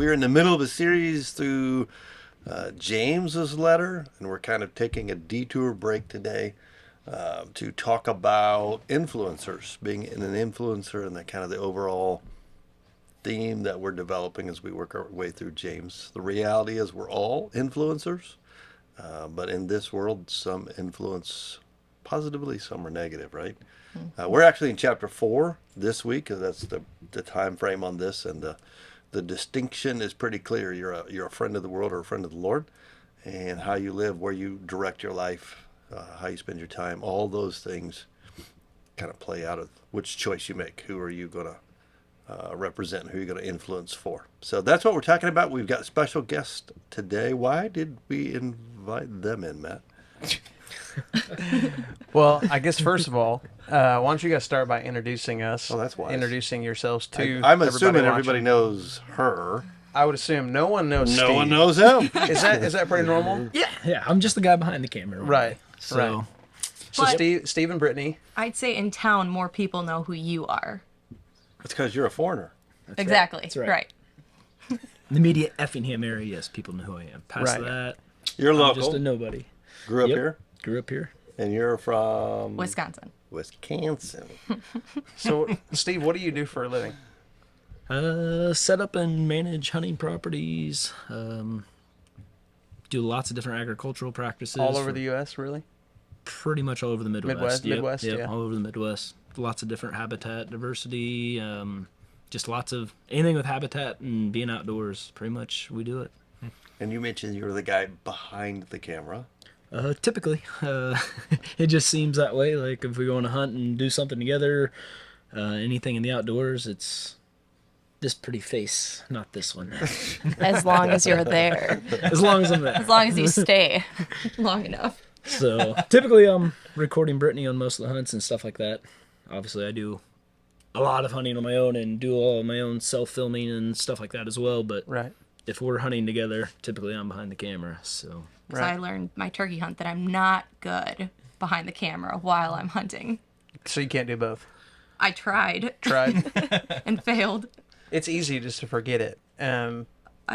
we're in the middle of a series through James's letter, and we're kind of taking a detour break today to talk about influencers, being an influencer, and that kind of the overall theme that we're developing as we work our way through James. The reality is we're all influencers, but in this world, some influence positively, some are negative, right? We're actually in chapter 4 this week, because that's the time frame on this, and the distinction is pretty clear. You're a friend of the world or a friend of the Lord, and how you live, where you direct your life, how you spend your time, all those things kind of play out of which choice you make. Who are you going to represent? Who are you going to influence for? So that's what we're talking about. We've got a special guest today. Why did we invite them in, Matt? Well, I guess first of all, why don't you guys start by introducing us? Oh, that's wise. Introducing yourselves to I'm assuming watching. everybody knows her. I would assume no one knows No Steve. one knows him. Is that pretty normal? Yeah, I'm just the guy behind the camera. Right. So, Right. So But- Steve and Brittany. I'd say in town, more people know who you are. It's because you're a foreigner. Exactly. That's right. Right. the immediate Effingham area, yes, people know who I am. Past Right. that, You're I'm local. just a nobody. Grew up Yep. here, Grew up here. and you're from Wisconsin. Wisconsin. So Steve, what do you do for a living? Set up and manage hunting properties. Do lots of different agricultural practices. All over for the U.S., really? pretty much all over the Midwest. Midwest, Yep, yeah. all over the Midwest. Lots of different habitat diversity. Just lots of anything with habitat and being outdoors. Pretty much, we do it. And you mentioned you're the guy behind the camera. Typically, it just seems that way. Like if we go on a hunt and do something together, anything in the outdoors, it's this pretty face, not this one. As long as you're there. As long as I'm there. As long as you stay long enough. So typically I'm recording Brittany on most of the hunts and stuff like that. Obviously I do a lot of hunting on my own and do all of my own self-filming and stuff like that as well. But Right. if we're hunting together, typically I'm behind the camera. So So I learned my turkey hunt that I'm not good behind the camera while I'm hunting. So you can't do both. I tried Tried. and failed. It's easy just to forget it. I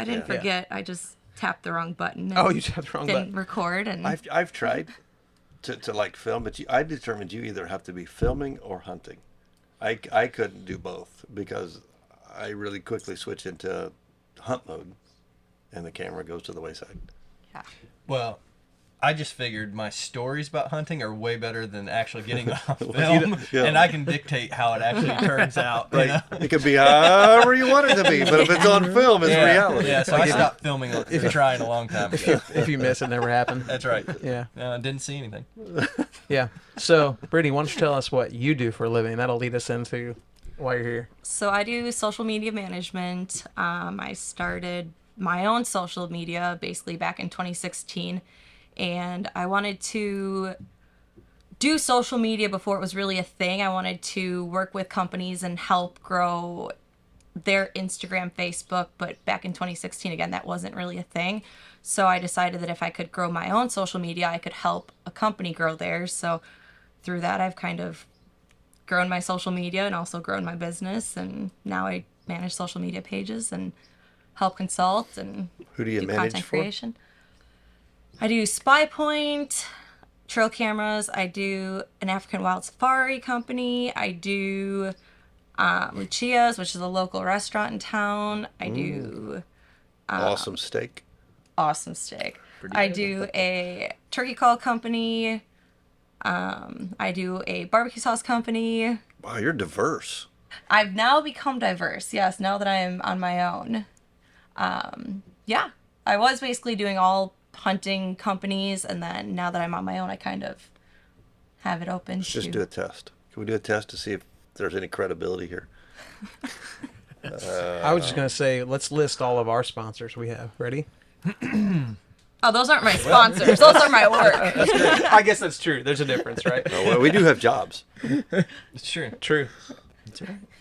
didn't Yeah. forget. I just tapped the wrong button. And Oh, you tapped the wrong didn't button. record. And I've tried to like film, but I determined you either have to be filming or hunting. I couldn't do both because I really quickly switch into hunt mode, and the camera goes to the wayside. yeah. Well, I just figured my stories about hunting are way better than actually getting it on film, Yeah. and I can dictate how it actually turns out. you know? It could be however you want it to be, but if it's on film, it's reality. Yeah, so I stopped filming trying a long time ago. If you miss, it never happened. That's right. Yeah. Didn't see anything. Yeah. So, Brittany, why don't you tell us what you do for a living? That'll lead us into why you're here. So I do social media management. I started my own social media basically back in 2016. And I wanted to do social media before it was really a thing. I wanted to work with companies and help grow their Instagram, Facebook. But back in 2016, again, that wasn't really a thing. So I decided that if I could grow my own social media, I could help a company grow theirs. So through that, I've kind of grown my social media and also grown my business. And now I manage social media pages and help consult and Who do you do manage content for? creation. I do Spy Point, trail cameras. I do an African wild safari company. I do Lucia's, which is a local restaurant in town. I do Awesome steak. Awesome Steak. I do a turkey call company. I do a barbecue sauce company. Wow, you're diverse. I've now become diverse. Yes, now that I am on my own. Yeah, I was basically doing all hunting companies, and then now that I'm on my own, I kind of have it open. Let's just do a test. Can we do a test to see if there's any credibility here? I was just going to say, let's list all of our sponsors we have. Ready? Oh, those aren't my sponsors. Those are my work. I guess that's true. There's a difference, right? Oh, well, we do have jobs. It's true. True.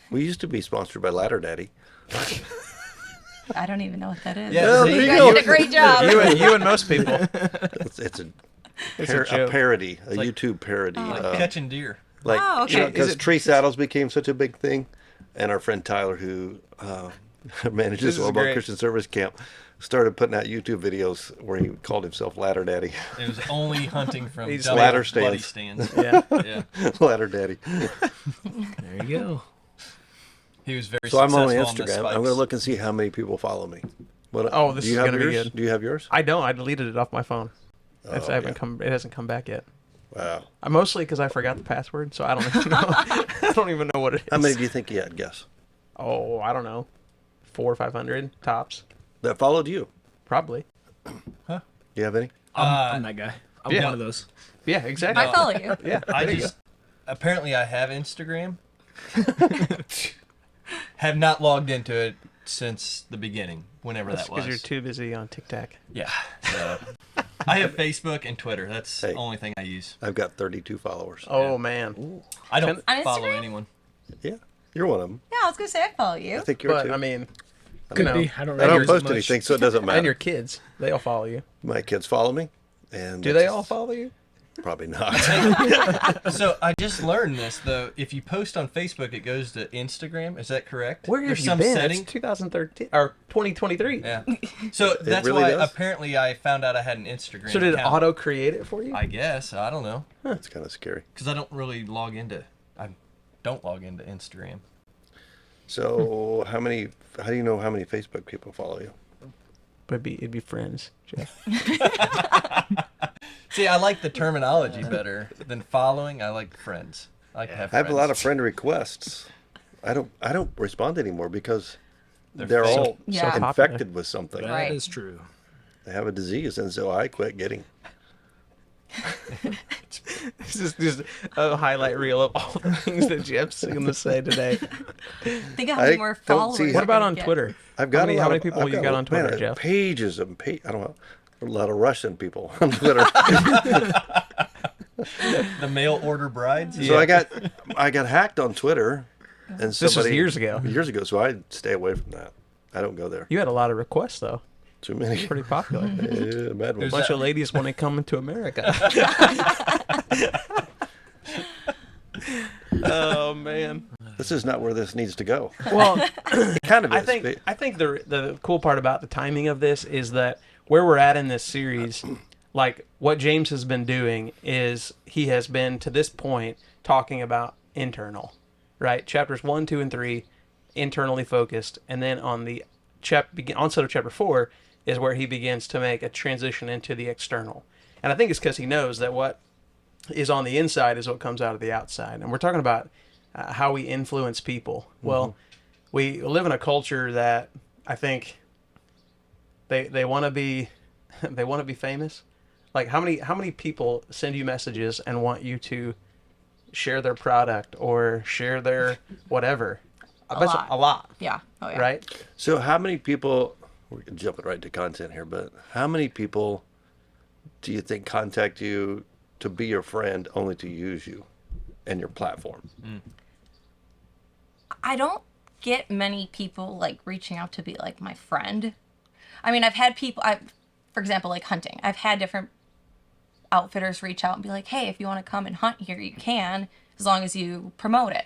We used to be sponsored by Ladder Daddy. I don't even know what that is. Yeah, Well, see? there You you guys go. did a great job. You and most people. It's a It's a joke. parody, a like- YouTube parody. Like catching deer. Like, Oh, okay. because Is it- tree saddles became such a big thing, and our friend Tyler, who manages This is Mobile great. Christian Service Camp, started putting out YouTube videos where he called himself Ladder Daddy. It was only hunting from He's dumb ladder bloody stands. stands. Yeah. Yeah. Ladder Daddy. There you go. He was very So I'm successful on the Instagram. I'm spikes. going to look and see how many people follow me. What, Oh, this do you is have gonna be yours? good. Do you have yours? I don't. I deleted it off my phone. It's, Oh, I haven't yeah. come. It hasn't come back yet. Wow. Mostly because I forgot the password, so I don't even know. I don't even know what it is. How many do you think you had? Guess. Oh, I don't know. 400 or 500 tops, That followed you. probably. Do you have any? I'm that guy. I'm yeah. one of those. Yeah, exactly. I follow you. Yeah. I there you just apparently I have Instagram. Have not logged into it since the beginning, whenever That's that was. because you're too busy on TikTok. Yeah. So I have Facebook and Twitter. That's Hey. the only thing I use. I've got 32 followers. Oh Yeah. man. I don't On follow Instagram? anyone. Yeah, you're one of them. Yeah, I was gonna say I follow you. I think you're But two. I mean, Could know. be. I don't I don't use it post much. anything, so it doesn't matter. and your kids, they all follow you. My kids follow me, and Do they that's- all follow you? Probably not. So I just learned this though. If you post on Facebook, it goes to Instagram. Is that correct? Where have There's you some been? setting. It's 2013 or 2023. Yeah. So that's really why does? apparently I found out I had an Instagram. So did it account. auto create it for you? I guess I don't know It's kind of scary. because I don't really log into. I don't log into Instagram. So, how do you know how many Facebook people follow you? But it'd be friends, Jeff. See, I like the terminology better than following. I like friends. I like to have I have a lot of friends. friend requests. I don't respond anymore because They're they're fake. all Yeah. So popular. infected with something. That Right. is true. They have a disease, and so I quit getting. This is just a highlight reel of all the things that Jeff's going to say today. Think of how I many more don't followers. see- What What about you're on gonna get. Twitter? I've got how many, a lot how many of- people I've you got on Twitter, man, Jeff? Pages and I don't know. A lot of Russian people on Twitter. The mail order brides. So I got hacked on Twitter, and This was somebody years ago. Years ago, so I stay away from that. I don't go there. You had a lot of requests though. Too many. Pretty popular. Yeah, bad ones. A bunch of ladies want to come into America. Oh man. This is not where this needs to go. Well, It kind of is. I think the cool part about the timing of this is that where we're at in this series, like what James has been doing is he has been to this point talking about internal, right? Chapters 1, 2, and 3, internally focused, and then on the onset of chapter 4 is where he begins to make a transition into the external. And I think it's because he knows that what is on the inside is what comes out of the outside. And we're talking about how we influence people. Well, we live in a culture that I think they want to be they want to be famous. Like how many people send you messages and want you to share their product or share their whatever? I bet lot. a lot, Yeah. Oh yeah. right? So how many people? We're jumping right to content here, but how many people do you think contact you to be your friend only to use you and your platform? I don't get many people like reaching out to be like my friend. I mean, I've had people, for example, like hunting. I've had different outfitters reach out and be like, "Hey, if you want to come and hunt here, you can, as long as you promote it."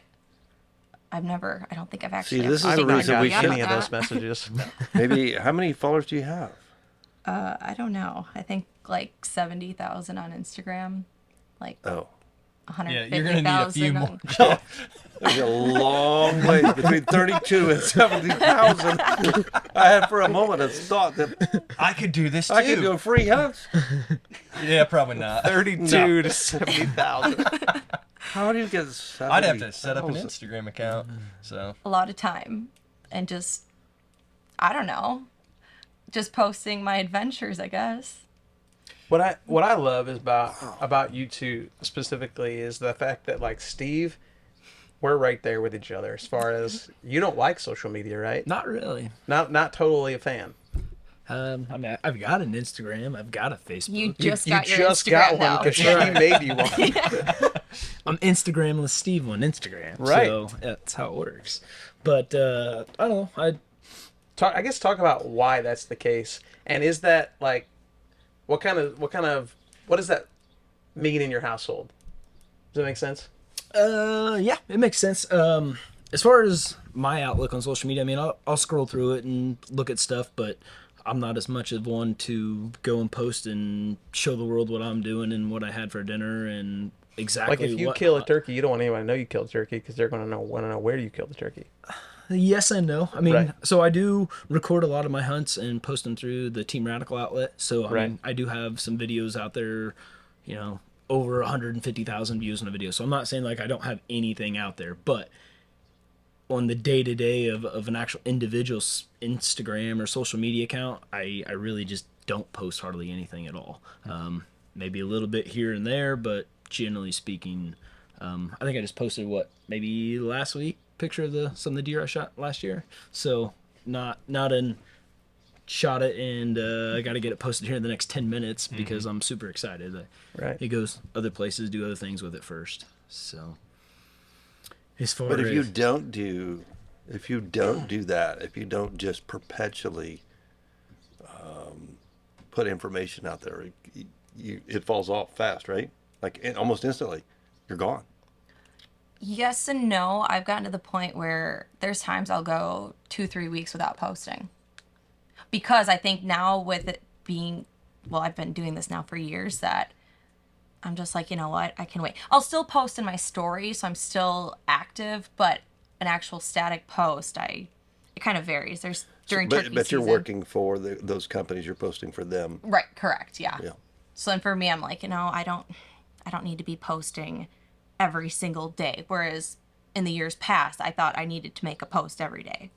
I don't think I've actually. this is I've the not reason got we any should- of those messages. Maybe how many followers do you have? I don't know. I think like 70,000 on Instagram, like Oh, 150,000. Yeah, you're gonna need a few more. on- there's a long way between 32 and 70,000. I had for a moment a thought that I could do this too. I could go free hunts. Yeah, probably not. 32 to 70,000. How do you get 70,000? I'd have to set up an Instagram account. So a lot of time and just, I don't know, just posting my adventures, I guess. What I love is about you two specifically is the fact that like Steve, we're right there with each other as far as you don't like social media, right? Not really. Not totally a fan. I mean, I've got an Instagram. I've got a Facebook. You just got you your just Instagram got one now. because he made you one. I'm Instagramless Steve on Instagram. Right. So that's how it works. But I don't know. I guess talk about why that's the case, and is that like, what does that mean in your household? Does that make sense? Yeah, it makes sense. As far as my outlook on social media, I mean, I'll scroll through it and look at stuff, but I'm not as much of one to go and post and show the world what I'm doing and what I had for dinner and exactly Like if you what. kill a turkey, you don't want anyone to know you killed a turkey because they're going to want to know where you killed the turkey. Yes and no. I mean, Right. so I do record a lot of my hunts and post them through the Team Radical outlet. So I Right. mean, I do have some videos out there, you know, over 150,000 views on a video. So I'm not saying like I don't have anything out there, but on the day to day of an actual individual's Instagram or social media account, I really just don't post hardly anything at all. Maybe a little bit here and there, but generally speaking, I think I just posted maybe last week picture of some of the deer I shot last year. So not in shot it and I got to get it posted here in the next 10 minutes because I'm super excited. Right. It goes other places, do other things with it first. So as far But as if you don't do that, if you don't just perpetually put information out there, it falls off fast, right? Like almost instantly, you're gone. Yes and no. I've gotten to the point where there's times I'll go 2-3 weeks without posting. Because I think now with it being, well, I've been doing this now for years, that I'm just like, you know what, I can wait. I'll still post in my story, so I'm still active, but an actual static post, it kind of varies. There's during turkey But you're season. working for those companies. You're posting for them. Right, correct, yeah. Yeah. So then for me, I'm like, I don't need to be posting every single day. Whereas in the years past, I thought I needed to make a post every day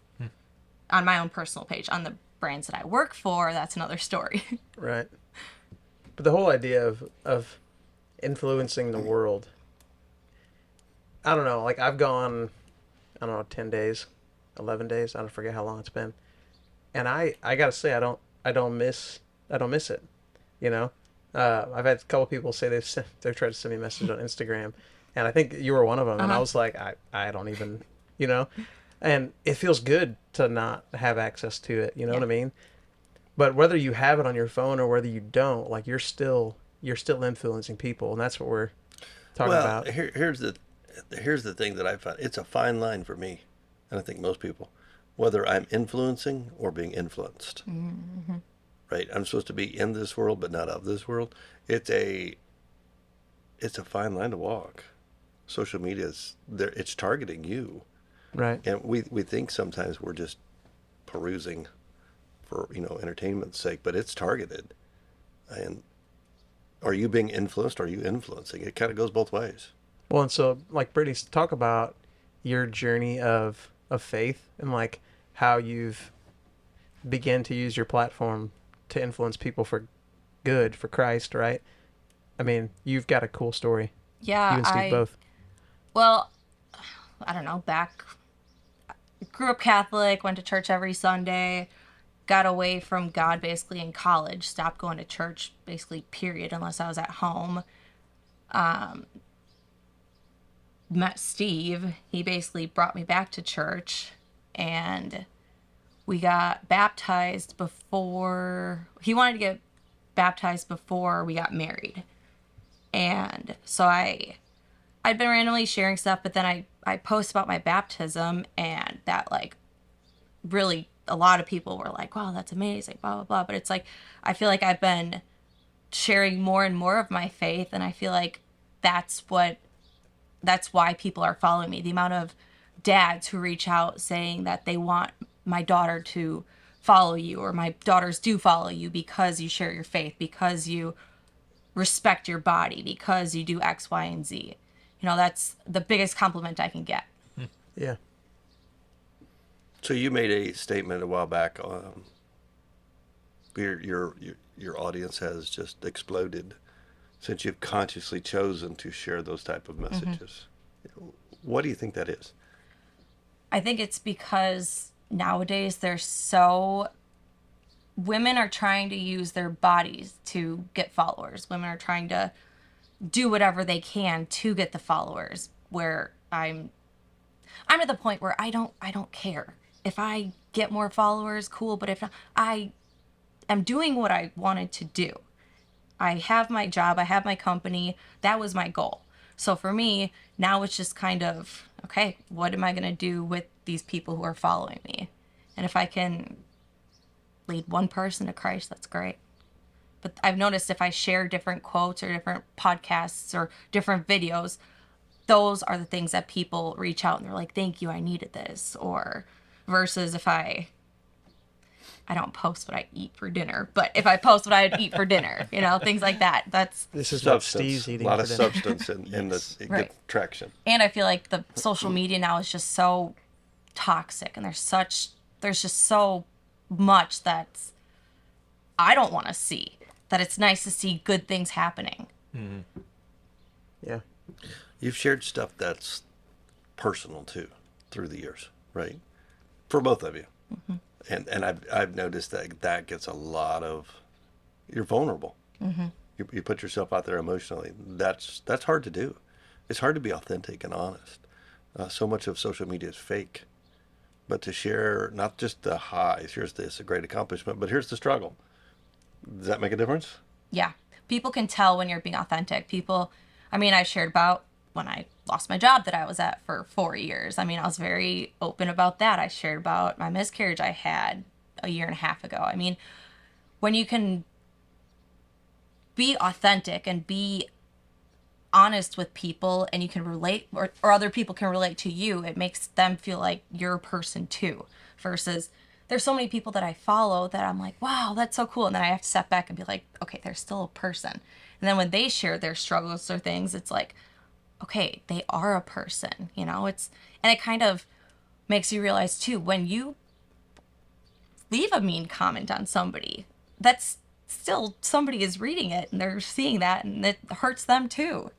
on my own personal page. On the brands that I work for, that's another story. Right. But the whole idea of influencing the world, I don't know, like I've gone, I don't know, 10 days, 11 days, I don't forget how long it's been. And I got to say, I don't miss it. You know, I've had a couple people say they've tried to send me a message on Instagram, and I think you were one of them. And I was like, I don't even, you know, and it feels good to not have access to it. You know what I mean? But whether you have it on your phone or whether you don't, like you're still influencing people, and that's what we're talking about. Here's the thing that I found. It's a fine line for me, and I think most people, whether I'm influencing or being influenced. Mm-hmm. Right? I'm supposed to be in this world, but not of this world. It's a fine line to walk. Social media is there. It's targeting you, Right. and we think sometimes we're just perusing for entertainment's sake, but it's targeted. And are you being influenced? Or are you influencing? It kind of goes both ways. Well, and so like Brittany, talk about your journey of faith and like how you've began to use your platform to influence people for good, for Christ, right? I mean, you've got a cool story. Yeah, You and Steve both. Well, I don't know, grew up Catholic, went to church every Sunday, got away from God basically in college, stopped going to church basically period unless I was at home. Met Steve. He basically brought me back to church, and we got baptized he wanted to get baptized before we got married. And so I'd been randomly sharing stuff, but then I post about my baptism, and that like really a lot of people were like, wow, that's amazing, blah, blah, blah. But it's like, I feel like I've been sharing more and more of my faith, and I feel like that's why people are following me. The amount of dads who reach out saying that they want my daughter to follow you, or my daughters do follow you because you share your faith, because you respect your body, because you do X, Y, and Z. That's the biggest compliment I can get. Yeah. So you made a statement a while back. Your audience has just exploded since you've consciously chosen to share those type of messages. Mm-hmm. What do you think that is? I think it's because nowadays women are trying to use their bodies to get followers. Women are trying to do whatever they can to get the followers, where I'm at the point where I don't care. If I get more followers, cool, but if not, I am doing what I wanted to do. I have my job, I have my company. That was my goal. So for me, now it's just kind of, okay, what am I going to do with these people who are following me. And if I can lead one person to Christ, that's great. But I've noticed if I share different quotes or different podcasts or different videos, those are the things that people reach out and they're like, thank you, I needed this. Or versus if I don't post what I eat for dinner, but if I post what I'd eat for dinner, things like that. This is what Substance. Steve's eating A lot for of dinner. substance in this. It Right. gets traction. And I feel like the social media now is just so toxic, and there's just so much that I don't want to see. That it's nice to see good things happening. Yeah. You've shared stuff that's personal too through the years, right? For both of you. And I've noticed that gets a lot of, you're vulnerable. You put yourself out there emotionally. That's hard to do. It's hard to be authentic and honest. So much of social media is fake. But to share not just the highs, here's this, a great accomplishment, but here's the struggle. Does that make a difference? Yeah. People can tell when you're being authentic. I shared about when I lost my job that I was at for 4 years. I was very open about that. I shared about my miscarriage I had a year and a half ago. When you can be authentic and be honest with people and you can relate or other people can relate to you, it makes them feel like you're a person too. Versus there's so many people that I follow that I'm like, wow, that's so cool. And then I have to step back and be like, okay, they're still a person. And then when they share their struggles or things, it's like, okay, they are a person, and it kind of makes you realize too, when you leave a mean comment on somebody, that's still somebody is reading it and they're seeing that and it hurts them too.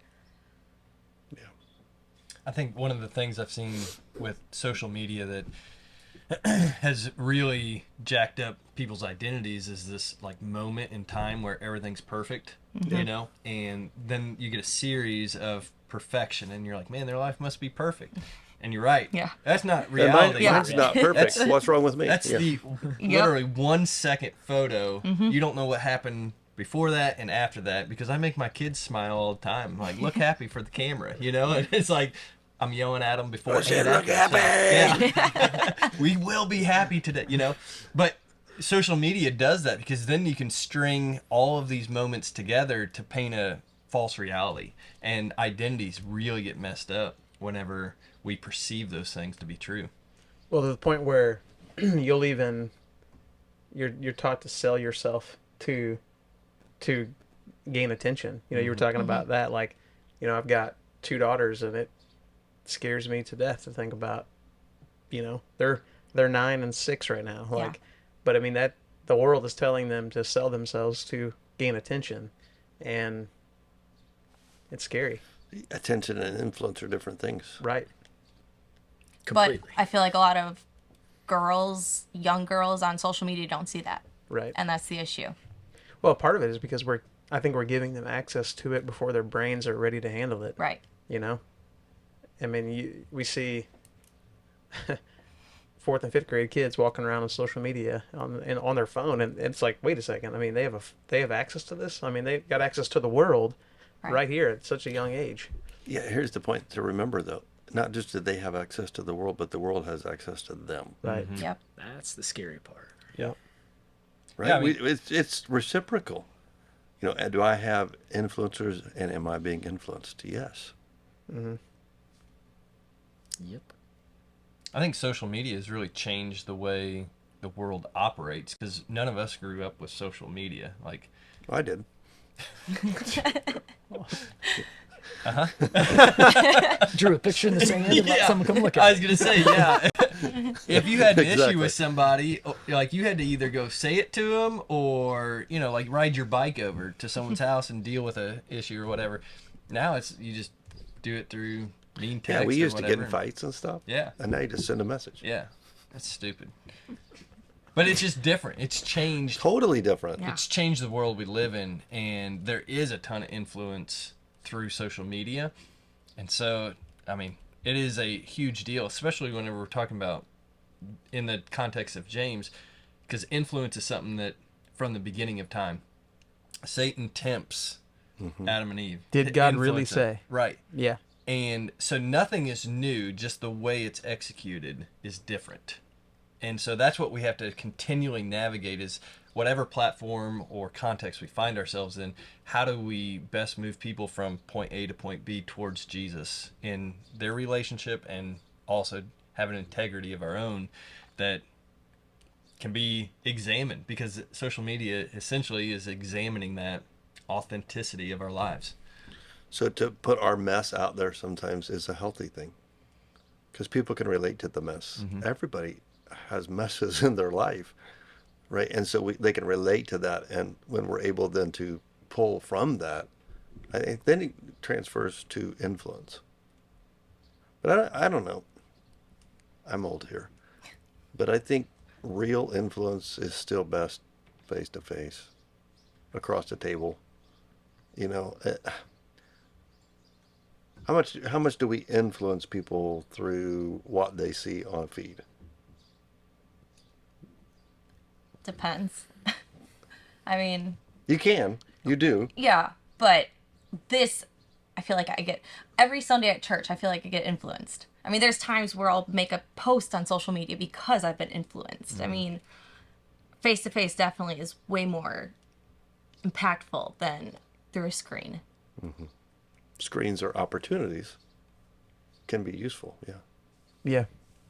Yeah. I think one of the things I've seen with social media that has really jacked up people's identities is this like moment in time where everything's perfect, and then you get a series of perfection and you're like, man, their life must be perfect. And you're right. Yeah. That's not And reality. mine's not perfect. What's wrong with me? That's the literally 1 second photo. You don't know what happened before that and after that, because I make my kids smile all the time. Like, look happy for the camera, And it's like I'm yelling at them before. Say, "Hey, look that- happy. Yeah. We will be happy today, But social media does that because then you can string all of these moments together to paint a false reality, and identities really get messed up whenever we perceive those things to be true. Well, to the point where you're taught to sell yourself to gain attention. You were talking about that. Like, I've got 2 daughters, and it scares me to death to think about. They're 9 and 6 right now. Like, but that the world is telling them to sell themselves to gain attention, and it's scary. Attention and influence are different things. Right. Completely. But I feel like a lot of young girls on social media don't see that. Right. And that's the issue. Well, part of it is because I think we're giving them access to it before their brains are ready to handle it. Right. We see 4th and 5th grade kids walking around on social media on their phone, and it's like, wait a second. They have access to this. They've got access to the world right here at such a young age. Yeah, here's the point to remember, though. Not just that they have access to the world, but the world has access to them. Right. Yep. That's the scary part. Yep. Right? Yeah, it's reciprocal. Do I have influencers, and am I being influenced? Yes. Mm-hmm. Yep. I think social media has really changed the way the world operates because none of us grew up with social media. Like, I did. Drew a picture in the sand and let someone come look I at was it. gonna say, yeah. If you had an Exactly. issue with somebody, like you had to either go say it to them or like ride your bike over to someone's house and deal with a issue or whatever. Now you just do it through mean text. Yeah, we or used to get in whatever. fights and stuff. Yeah. And now you just send a message. Yeah, that's stupid. But it's just different. It's changed. Totally different. Yeah. It's changed the world we live in, and there is a ton of influence through social media. And so, it is a huge deal, especially whenever we're talking about in the context of James, because influence is something that from the beginning of time, Satan tempts Adam and Eve. Did to God really influence them. say? Right. Yeah. And so nothing is new, just the way it's executed is different. And so that's what we have to continually navigate is whatever platform or context we find ourselves in, how do we best move people from point A to point B towards Jesus in their relationship, and also have an integrity of our own that can be examined, because social media essentially is examining that authenticity of our lives. So to put our mess out there sometimes is a healthy thing, because people can relate to the mess. Everybody has messes in their life, right? And so they can relate to that. And when we're able then to pull from that, I think then it transfers to influence. But I don't know. I'm old here. But I think real influence is still best face to face, across the table. You know, how much do we influence people through what they see on a feed? Depends. I mean, You do. yeah, but this, I feel like I get, every Sunday at church, I feel like I get influenced. I mean, there's times where I'll make a post on social media because I've been influenced. I mean, face to face definitely is way more impactful than through a screen. Screens or opportunities can be useful. Yeah. Yeah.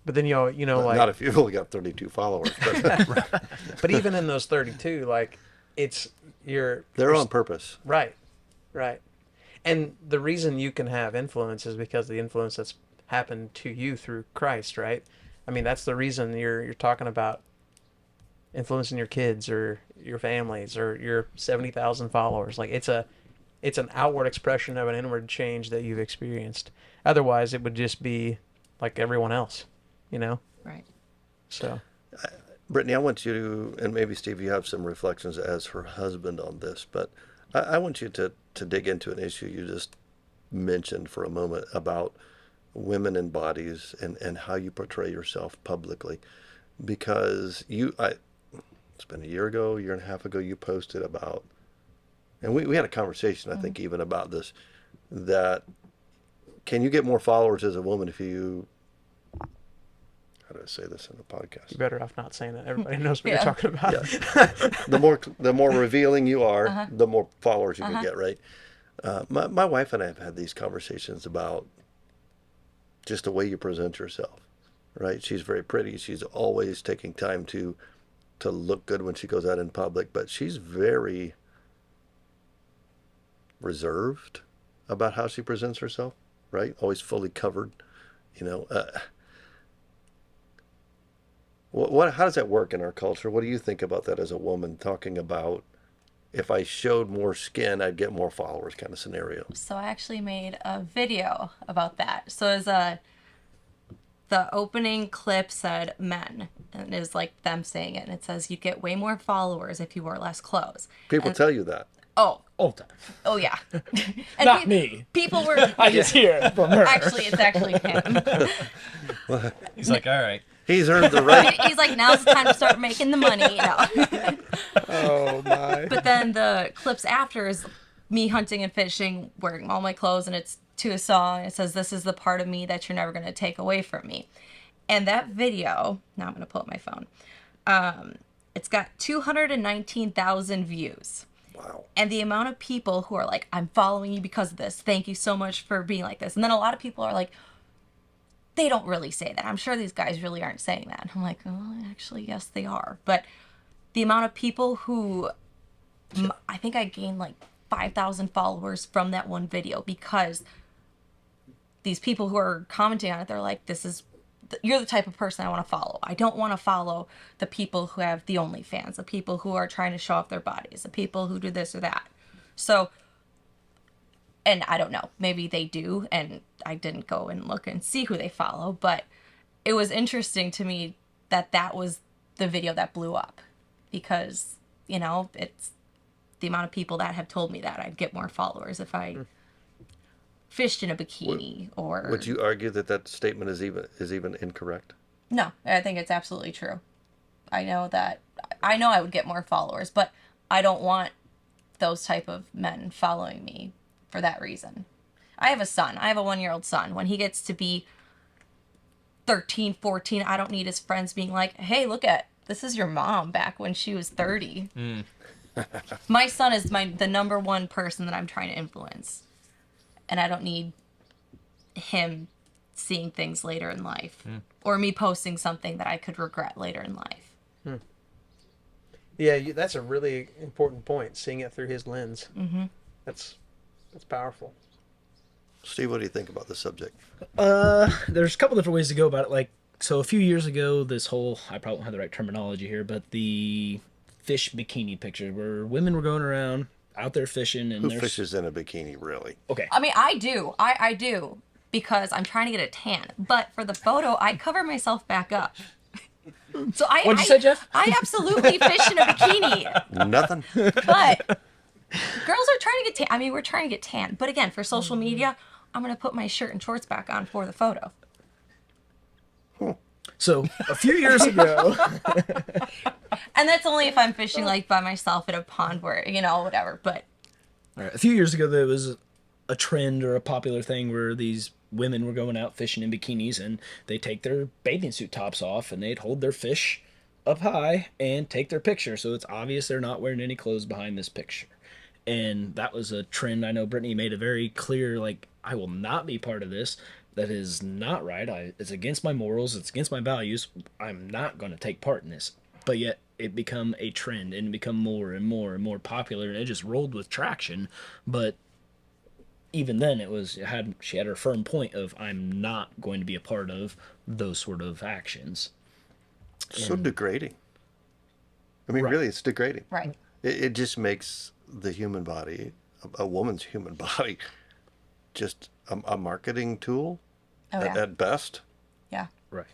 But then like Not if you've only got 32 followers, but but even in those 32, like they're on purpose. Right. Right. And the reason you can have influence is because the influence that's happened to you through Christ, right? I mean, that's the reason you're talking about influencing your kids or your families or your 70,000 followers. Like it's an outward expression of an inward change that you've experienced. Otherwise, it would just be like everyone else, you know? Right. So, Brittany, I want you to, and maybe Steve, you have some reflections as her husband on this, but I want you to dig into an issue you just mentioned for a moment about women and bodies and how you portray yourself publicly. Because it's been a year and a half ago, you posted about, and we had a conversation, I think, even about this, that can you get more followers as a woman if you, how do I say this in the podcast? you're better off not saying that. Everybody knows what Yeah. you're talking about. Yeah. The more revealing you are, the more followers you can get, right? My wife and I have had these conversations about just the way you present yourself, right? She's very pretty. She's always taking time to look good when she goes out in public, but she's very reserved about how she presents herself, right? Always fully covered, you know. How does that work in our culture? What do you think about that as a woman, talking about if I showed more skin, I'd get more followers kind of scenario? So I actually made a video about that. So as the opening clip said men, and it was like them saying it, and it says you get way more followers if you wear less clothes. People tell you that. All the time. Oh yeah. And Not me. People were I just hear it from her. actually it's actually him. He's like, all right. He's earned the right. He's like, now's the time to start making the money. No. Oh, my. But then the clips after is me hunting and fishing, wearing all my clothes, and it's to a song. It says, "This is the part of me that you're never going to take away from me." And that video, now I'm going to pull up my phone. It's got 219,000 views. Wow. And the amount of people who are like, "I'm following you because of this. Thank you so much for being like this." And then a lot of people are like, they don't really say that. I'm sure these guys really aren't saying that. I'm like, oh, actually, yes, they are. But the amount of people who, I think I gained like 5,000 followers from that one video, because these people who are commenting on it, they're like, you're the type of person I want to follow. I don't want to follow the people who have the OnlyFans, the people who are trying to show off their bodies, the people who do this or that. So, and I don't know, maybe they do, and I didn't go and look and see who they follow, but it was interesting to me that was the video that blew up, because, you know, it's the amount of people that have told me that I'd get more followers if I fished in a bikini. Or Would you argue that statement is even incorrect? No, I think it's absolutely true. I know I would get more followers, but I don't want those type of men following me for that reason. I have a son. I have a 1-year-old son. When he gets to be 13, 14, I don't need his friends being like, hey, look at, this is your mom back when she was 30. My son is the number one person that I'm trying to influence. And I don't need him seeing things later in life. Or me posting something that I could regret later in life. Yeah, that's a really important point. Seeing it through his lens. Mm-hmm. That's powerful. Steve, what do you think about the subject? There's a couple different ways to go about it. Like, so a few years ago, this whole, I probably don't have the right terminology here, but the fish bikini picture where women were going around out there fishing and Who there's fishes in a bikini, really? okay. I mean, I do. I do. Because I'm trying to get a tan. But for the photo, I cover myself back up. So What'd you say, Jeff? I absolutely fish in a bikini. Nothing. But girls are trying to get tan. I mean, we're trying to get tan. But again, for social media, I'm going to put my shirt and shorts back on for the photo. So a few years ago, And that's only if I'm fishing like by myself at a pond where, whatever. But all right, a few years ago, there was a trend or a popular thing where these women were going out fishing in bikinis and they take their bathing suit tops off and they'd hold their fish up high and take their picture. So it's obvious they're not wearing any clothes behind this picture. And that was a trend. I know Brittany made a very clear, like, I will not be part of this. That is not right. It's against my morals. It's against my values. I'm not going to take part in this. But yet it become a trend and become more and more and more popular. And it just rolled with traction. But even then she had her firm point of, I'm not going to be a part of those sort of actions. So degrading. I mean, Right. really, it's degrading. right. It just makes the human body, a woman's human body, just a marketing tool Oh, yeah. at best. Yeah. Right.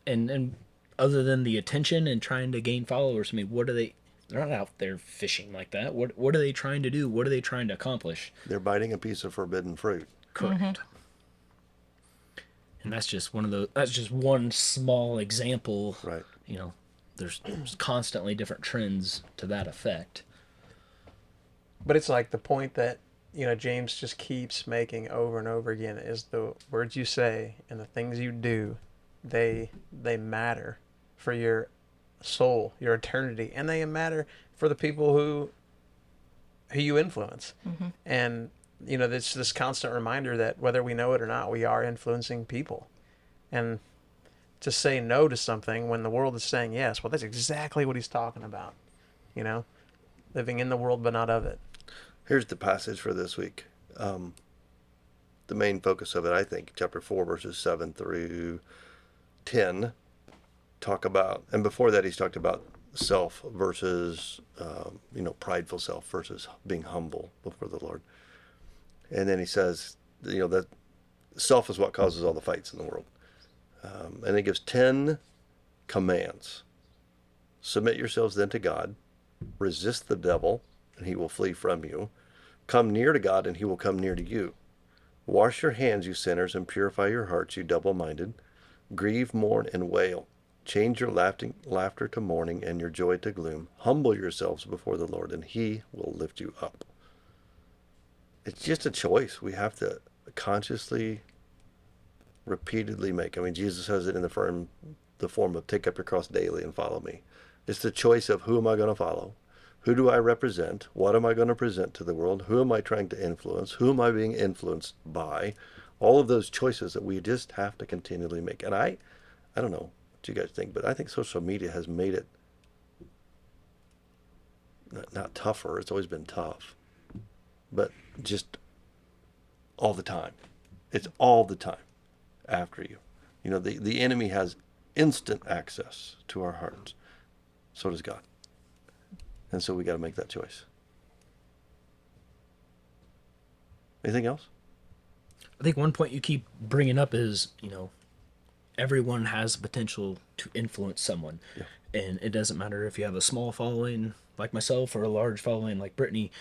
And other than the attention and trying to gain followers, I mean, they're not out there fishing like that. What are they trying to do? What are they trying to accomplish? They're biting a piece of forbidden fruit. Correct. And that's just that's just one small example. Right. There's constantly different trends to that effect. But it's like the point that, James just keeps making over and over again is the words you say and the things you do, they matter for your soul, your eternity, and they matter for the people who you influence. And, it's this constant reminder that whether we know it or not, we are influencing people. And to say no to something when the world is saying yes, well, that's exactly what he's talking about, living in the world but not of it. Here's the passage for this week. The main focus of it, I think, chapter 4, verses 7 through 10, talk about, and before that he's talked about self versus, prideful self versus being humble before the Lord. And then he says, that self is what causes all the fights in the world. And he gives 10 commands. Submit yourselves then to God. Resist the devil, and he will flee from you. Come near to God, and he will come near to you. Wash your hands, you sinners, and purify your hearts, you double-minded. Grieve, mourn, and wail. Change your laughter to mourning and your joy to gloom. Humble yourselves before the Lord, and he will lift you up. It's just a choice we have to consciously, repeatedly make. I mean, Jesus says it in the form of take up your cross daily and follow me. It's the choice of who am I going to follow? Who do I represent? What am I going to present to the world? Who am I trying to influence? Who am I being influenced by? All of those choices that we just have to continually make. And I don't know what you guys think, but I think social media has made it not tougher. It's always been tough, but just all the time. It's all the time after you. The enemy has instant access to our hearts. So does God. And so we got to make that choice. Anything else? I think one point you keep bringing up is, everyone has the potential to influence someone. Yeah. And it doesn't matter if you have a small following like myself or a large following like Brittany,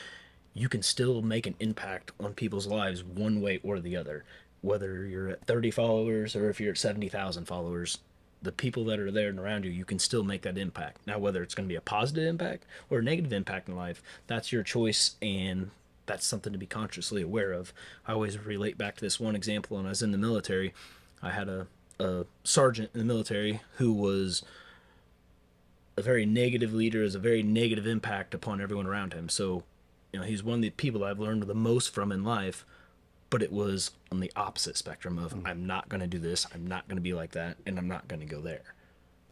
you can still make an impact on people's lives one way or the other. Whether you're at 30 followers or if you're at 70,000 followers, the people that are there and around you, you can still make that impact. Now, whether it's going to be a positive impact or a negative impact in life, that's your choice, and that's something to be consciously aware of. I always relate back to this one example when I was in the military. I had a sergeant in the military who was a very negative leader, has a very negative impact upon everyone around him. So, he's one of the people I've learned the most from in life, but it was on the opposite spectrum of I'm not going to do this, I'm not going to be like that, and I'm not going to go there.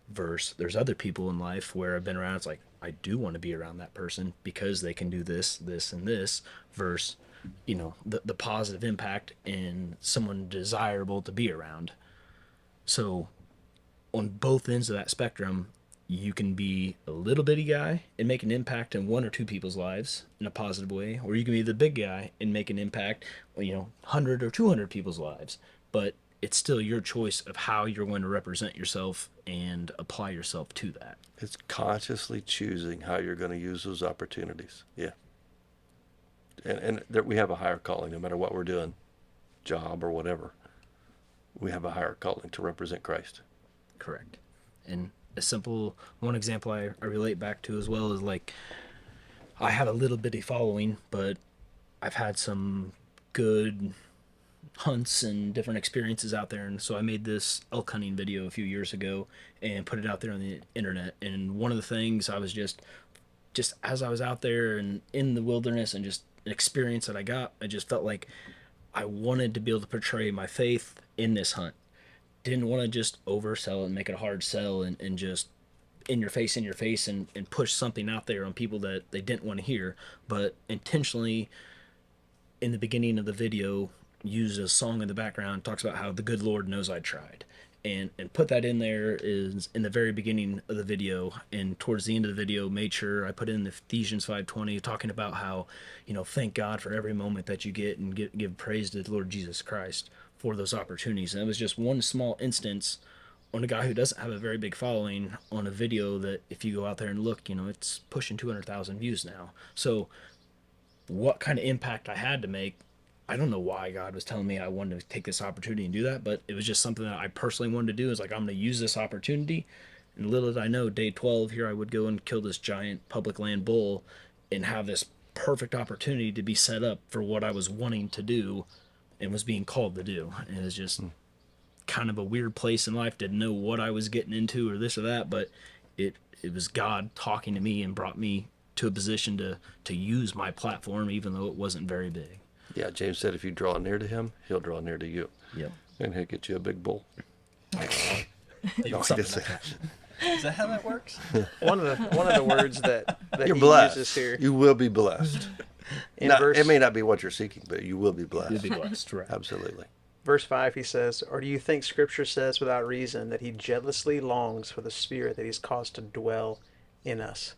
Versus there's other people in life where I've been around, it's like, I do want to be around that person because they can do this, this, and this, versus, the positive impact and someone desirable to be around. So on both ends of that spectrum, you can be a little bitty guy and make an impact in one or two people's lives in a positive way, or you can be the big guy and make an impact, 100 or 200 people's lives. But it's still your choice of how you're going to represent yourself and apply yourself to that. It's consciously choosing how you're going to use those opportunities. Yeah. And there, we have a higher calling, no matter what we're doing, job or whatever. We have a higher calling to represent Christ. Correct. And a simple one example I relate back to as well is like, I have a little bitty following, but I've had some good hunts and different experiences out there, and so I made this elk hunting video a few years ago and put it out there on the internet. And one of the things I was just as I was out there and in the wilderness and just an experience that I got, I just felt like I wanted to be able to portray my faith in this hunt. Didn't want to just oversell it and make it a hard sell and just in your face and push something out there on people that they didn't want to hear, but intentionally in the beginning of the video use a song in the background, talks about how the good Lord knows I tried, and put that in there is in the very beginning of the video, and towards the end of the video made sure I put in the Ephesians 5:20, talking about how, thank God for every moment that you get and give praise to the Lord Jesus Christ for those opportunities. And it was just one small instance on a guy who doesn't have a very big following on a video that if you go out there and look, it's pushing 200,000 views now. So what kind of impact I had to make, I don't know why God was telling me I wanted to take this opportunity and do that, but it was just something that I personally wanted to do. Is like, I'm going to use this opportunity. And little did I know, day 12 here, I would go and kill this giant public land bull and have this perfect opportunity to be set up for what I was wanting to do and was being called to do. And it was just kind of a weird place in life. Didn't know what I was getting into or this or that, but it was God talking to me and brought me to a position to use my platform, even though it wasn't very big. Yeah, James said if you draw near to him, he'll draw near to you. Yep. And he'll get you a big bull. No, he Something didn't say like that. Is that how that works? One of the words that You're he blessed. uses here You will be blessed. in verse, It may not be what you're seeking, but you will be blessed. You'll be blessed, right? Absolutely. verse 5, he says, "Or do you think Scripture says without reason that he jealously longs for the Spirit that he's caused to dwell in us?"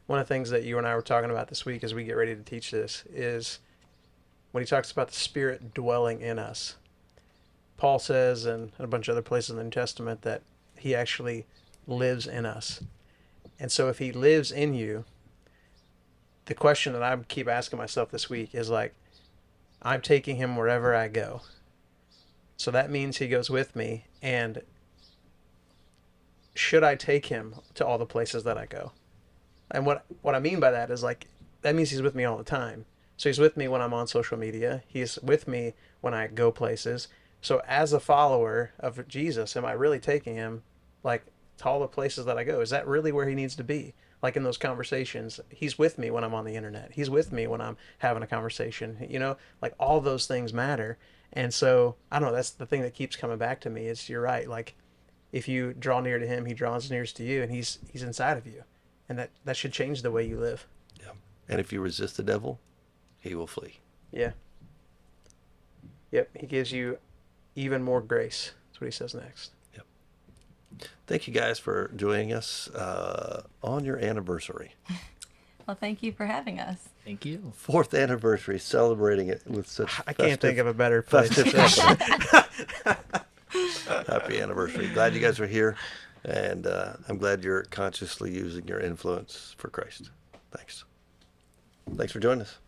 One of the things that you and I were talking about this week as we get ready to teach this is when he talks about the Spirit dwelling in us. Paul says, and a bunch of other places in the New Testament, that he actually lives in us. And so if he lives in you, the question that I keep asking myself this week is like, I'm taking him wherever I go. So that means he goes with me. And should I take him to all the places that I go? And what I mean by that is like, that means he's with me all the time. So he's with me when I'm on social media. He's with me when I go places. So as a follower of Jesus, am I really taking him like to all the places that I go? Is that really where he needs to be? Like in those conversations, he's with me when I'm on the internet. He's with me when I'm having a conversation. Like all those things matter. And so, I don't know, that's the thing that keeps coming back to me is you're right. Like if you draw near to him, he draws nearest to you, and he's inside of you. And that should change the way you live. Yeah. And if you resist the devil, he will flee. Yeah. Yep. He gives you even more grace. That's what he says next. Yep. Thank you guys for joining us on your anniversary. Well, thank you for having us. Thank you. 4th anniversary, celebrating it with such I can't think of a better place. happy anniversary. Glad you guys are here, and I'm glad you're consciously using your influence for Christ. Thanks for joining us.